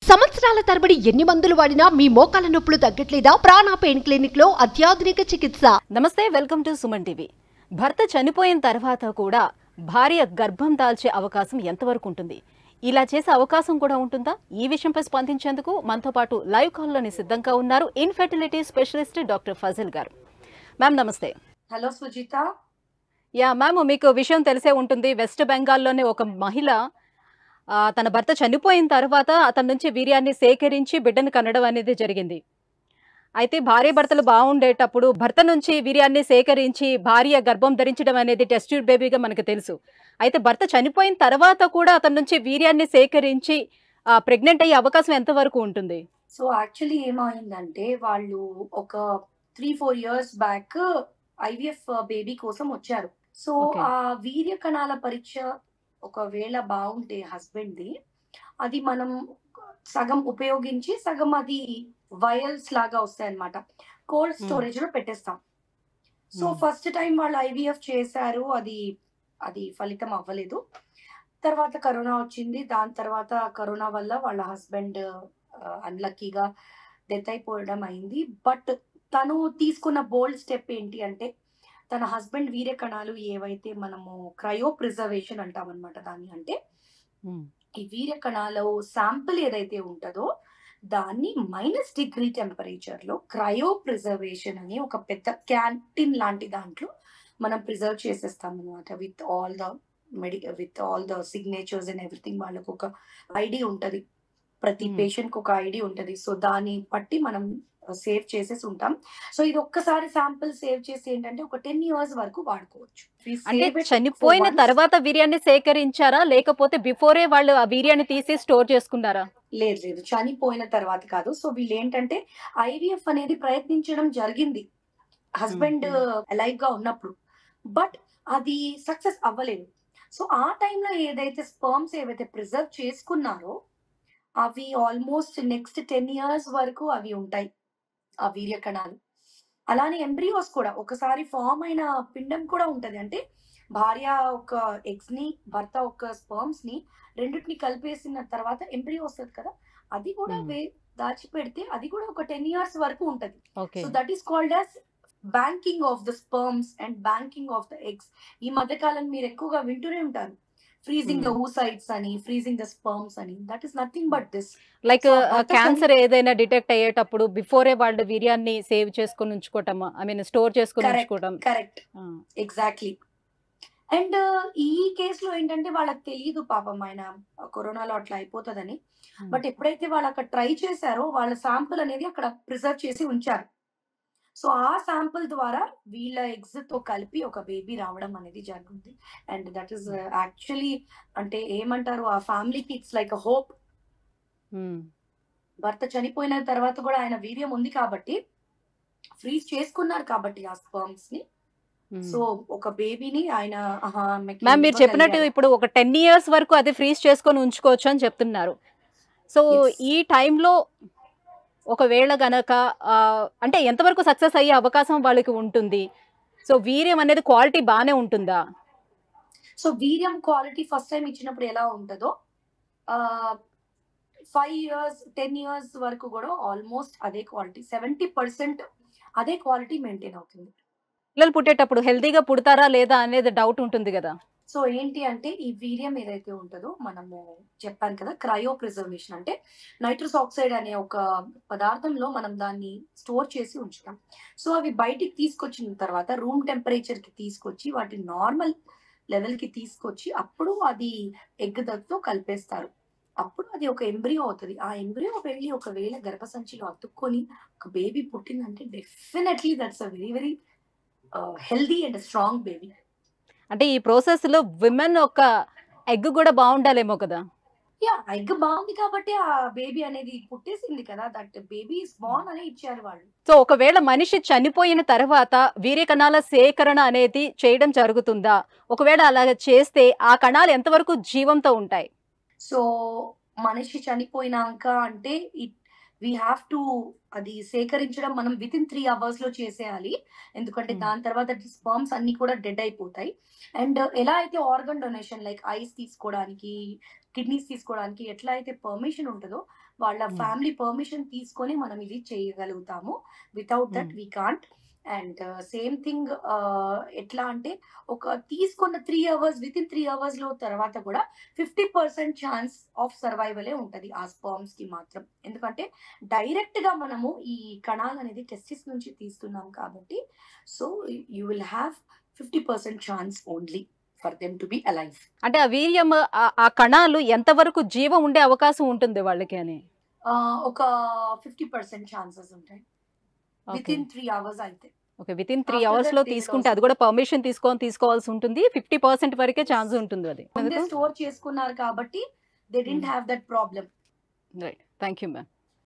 సంవత్సరాల తరబడి ఎన్ని మందులు వాడినా మీ మోకాల నొప్పులు తగ్గట్లేదా? ప్రాణ పెయిన్ క్లినిక్ లో అత్యాధునిక చికిత్స. నమస్తే, వెల్కమ్ టు సుమన్ టీవీ. భర్త చనిపోయిన తర్వాత కూడా భార్య గర్భం దాల్చే అవకాశం ఎంతవరకు ఉంటుంది? ఇలా చేసే అవకాశం కూడా ఉంటుందా? ఈ విషయంపై స్పందించేందుకు మనతో పాటు లైవ్ కాల్లోని సిద్ధంగా ఉన్నారు ఇన్ఫెర్టిలిటీ స్పెషలిస్ట్ డాక్టర్ ఫజిల్ గారు. మ్యామ్ నమస్తే. హలో సుజిత. మ్యామ్, మీకు విషయం తెలిసే ఉంటుంది. వెస్ట్ బెంగాల్లోనే ఒక మహిళ తన భర్త చనిపోయిన తర్వాత అతని నుంచి వీర్యాన్ని సేకరించి బిడ్డను కనడం అనేది జరిగింది. అయితే భార్య భర్తలు బాగుండేటప్పుడు భర్త నుంచి వీర్యాన్ని సేకరించి భార్య గర్భం ధరించడం అనేది టెస్ట్ ట్యూబ్ బేబీగా మనకు తెలుసు. అయితే భర్త చనిపోయిన తర్వాత కూడా అతని నుంచి వీర్యాన్ని సేకరించి ప్రెగ్నెంట్ అయ్యే అవకాశం ఎంతవరకు ఉంటుంది? సో యాక్చువల్లీ ఏమైందంటే వాళ్ళు ఒక 3-4 years బ్యాక్ ఐవీఎఫ్ బేబీ కోసం వచ్చారు. సో ఆ వీర్య కణాల పరీక్ష ఒకవేళ బాగుంటే హస్బెండ్ది, అది మనం సగం ఉపయోగించి సగం అది వయల్స్ లాగా వస్తాయి అన్నమాట. కోల్డ్ స్టోరేజ్ లో పెట్టేస్తాం. సో ఫస్ట్ టైం వాళ్ళు ఐవీఎఫ్ చేశారు, అది ఫలితం అవ్వలేదు. తర్వాత కరోనా వచ్చింది. దాని తర్వాత కరోనా వల్ల వాళ్ళ హస్బెండ్ అన్లక్కీగా డెత్ అయిపోవడం అయింది. బట్ తను తీసుకున్న బోల్డ్ స్టెప్ ఏంటి అంటే, తన హస్బెండ్ వీర్య కణాలు ఏవైతే మనము క్రయో ప్రిజర్వేషన్ అంటాం అనమాట. దాన్ని అంటే ఈ వీర్య కణాలు శాంపుల్ ఏదైతే ఉంటుందో దాన్ని -డిగ్రీ టెంపరేచర్ లో క్రయో ప్రిజర్వేషన్ అని ఒక పెద్ద క్యాంటీన్ లాంటి దాంట్లో మనం ప్రిజర్వ్ చేసేస్తాం అనమాట. With all the signatures and everything. వాళ్ళకు ఒక ఐడి ఉంటది, ప్రతి పేషెంట్ కు ఒక ఐడి ఉంటది. సో దాన్ని బట్టి మనం సేవ్ చేసేసి ఉంటాం. సో ఇది ఒక్కసారి శాంపుల్ సేవ్ చేసి ఏంటంటే ఒక 10 years వరకు వాడుకోవచ్చు. అంటే చనిపోయిన తర్వాత వీర్యాన్ని సేకరించారా, లేకపోతే బిఫోరే వాళ్ళు ఆ వీర్యాన్ని తీసి స్టోర్ చేసుకున్నారా? లేదు, చనిపోయిన తర్వాత కాదు. సో వీళ్ళు ఏంటంటే ఐవీఎఫ్ అనేది ప్రయత్నించడం జరిగింది హస్బెండ్ అలైవ్ గా ఉన్నప్పుడు, బట్ అది సక్సెస్ అవ్వలేదు. సో ఆ టైంలో ఏదైతే స్పర్మ్స్ ఏవైతే ప్రిజర్వ్ చేసుకున్నారో అవి ఆల్మోస్ట్ నెక్స్ట్ 10 years వరకు అవి ఉంటాయి, ఆ వీర్య కణాలు. అలానే ఎంబ్రియోస్ కూడా ఒకసారి ఫామ్ అయిన పిండం కూడా ఉంటది. అంటే భార్య ఒక ఎగ్స్ ని, భర్త ఒక స్పర్మ్స్ ని రెండింటిని కలిపేసిన తర్వాత ఎంబ్రియో వస్తుంది కదా, అది కూడా దాచిపెడితే అది కూడా ఒక 10 years వరకు ఉంటది. So that is called as banking of the sperms and banking of the eggs. ఈ మధ్య కాలం మీరు ఎక్కువగా వింటూనే ఉంటారు, ఫ్రీజింగ్ ద oocytes అని, ఫ్రీజింగ్ ద స్పర్మ్స్ అని. That is nothing but this. Like cancer ఏదైనా డిటెక్ట్ అయ్యేటప్పుడు బిఫోరే వాళ్ళు వీర్యాన్ని సేవ్ చేసుకొని ఉంచుకోవటం, ఐ మీన్ స్టోర్ చేసుకొని ఉంచుకోవడం. Correct, exactly. అండ్ ఈ కేసులో ఏంటంటే వాళ్ళకి తెలియదు పాపం, ఆయన కరోనాలో అట్లా అయిపోతుందని. బట్ ఎప్పుడైతే వాళ్ళు అక్కడ ట్రై చేశారో వాళ్ళ శాంపుల్ అనేది అక్కడ ప్రిజర్వ్ చేసి ఉంచారు. సో ఆ శాంపుల్ ద్వారా వీళ్ళ ఎగ్స్ తో కలిపి ఒక బేబీ రావడం అనేది జరిగింది. అండ్ దట్ ఈస్ యాక్చువల్లీ అంటే ఏమంటారు, ఆ ఫ్యామిలీకి ఇట్స్ లైక్ అ హోప్. భర్త చనిపోయిన తర్వాత కూడా ఆయన వీర్యం ఉంది కాబట్టి ఫ్రీజ్ చేసుకున్నారు కాబట్టి ఆ స్పర్మ్స్ ని. సో ఒక బేబీని ఆయన మ్యామ్ మీరు చెప్పినట్టు ఇప్పుడు ఒక 10 years వరకు అది ఫ్రీజ్ చేసుకొని ఉంచుకోవచ్చు అని చెప్తున్నారు. సో ఈ టైంలో ఒకవేళ గనక అంటే ఎంతవరకు సక్సెస్ అయ్యే అవకాశం వాళ్ళకి ఉంటుంది? సో వీర్యం అనేది క్వాలిటీ బాగానే ఉంటుందా? సో వీర్యం క్వాలిటీ ఫస్ట్ టైం ఇచ్చినప్పుడు ఎలా ఉంటుందో 5 years 10 years వరకు కూడా ఆల్మోస్ట్ అదే క్వాలిటీ, 70% అదే క్వాలిటీ మెయింటైన్ అవుతుంది. పిల్లలు పుట్టేటప్పుడు హెల్తీగా పుడతారా లేదా అనేది డౌట్ ఉంటుంది కదా. సో ఏంటి అంటే ఈ వీర్యం ఏదైతే ఉంటుందో, మనము చెప్పాను కదా క్రయో ప్రిజర్వేషన్ అంటే నైట్రస్ ఆక్సైడ్ అనే ఒక పదార్థంలో మనం దాన్ని స్టోర్ చేసి ఉంచుతాం. సో అవి బయటికి తీసుకొచ్చిన తర్వాత రూమ్ టెంపరేచర్ కి తీసుకొచ్చి వాటి నార్మల్ లెవెల్ కి తీసుకొచ్చి అప్పుడు అది ఎగ్ తో కలిపేస్తారు. అప్పుడు అది ఒక ఎంబ్రియో అవుతుంది. ఆ ఎంబ్రియో వెళ్ళి ఒకవేళ గర్భసంచిలో అతుక్కొని ఒక బేబీ పుట్టిందంటే definitely that's a very very healthy and strong baby. అంటే ఈ ప్రాసెస్ లో విమెన్ ఒక ఎగ్ కూడా బాగుండాలేమో కదా. ఎగ్ బాగుంది కాబట్టి ఆ బేబీ అనేది పుట్టేసింది కదా, దట్ బేబీ ఇస్ బోర్న్ అని ఇచ్చారు వాళ్ళు. సో ఒకవేళ మనిషి చనిపోయిన తర్వాత వీర్య కణాల సేకరణ అనేది చేయడం జరుగుతుందా? ఒకవేళ అలా చేస్తే ఆ కణాలు ఎంతవరకు జీవంతో ఉంటాయి? సో మనిషి చనిపోయినాక అంటే వీ హ్యావ్ టు అది సేకరించడం మనం విత్ ఇన్ 3 hours లో చేసేయాలి. ఎందుకంటే దాని తర్వాత స్పర్మ్స్ అన్ని కూడా డెడ్ అయిపోతాయి. అండ్ ఎలా అయితే ఆర్గన్ డొనేషన్ లైక్ ఐస్ తీసుకోవడానికి, కిడ్నీస్ తీసుకోవడానికి ఎట్లా అయితే పర్మిషన్ ఉంటుందో వాళ్ళ ఫ్యామిలీ పర్మిషన్ తీసుకొని మనం ఇది చేయగలుగుతాము. Without that we can't. And same thing ఎట్లా అంటే ఒక తీసుకున్న 3 అవర్స్ వితిన్ 3 అవర్స్ లో తర్వాత కూడా 50% ఛాన్స్ ఆఫ్ సర్వైవలే ఉంటది ఆ స్పర్మ్స్ కి మాత్రం. ఎందుకంటే డైరెక్ట్ గా మనము ఈ కణాలు అనేది టెస్టిస్ నుంచి తీస్తున్నాం కాబట్టి so you will have 50% chance only for them to be alive. అంటే ఆ వీర్యం ఆ కణాలు ఎంతవరకు జీవం ఉండే అవకాశం ఉంటుంది వాళ్ళకి అని? ఒక 50% ఛాన్సెస్ ఉంటాయి వితిన్ 3 అవర్స్ అయితే. Okay, within 3 After hours that లో they will తీసుకుంటే also- అది కూడా పర్మిషన్ తీసుకోవాల్సి ఉంటుంది. 50% వరకే ఛాన్స్ ఉంటుంది అది. ముందే స్టోర్ చేసుకున్నారు కాబట్టి they didn't have that problem. Right, thank you ma'am.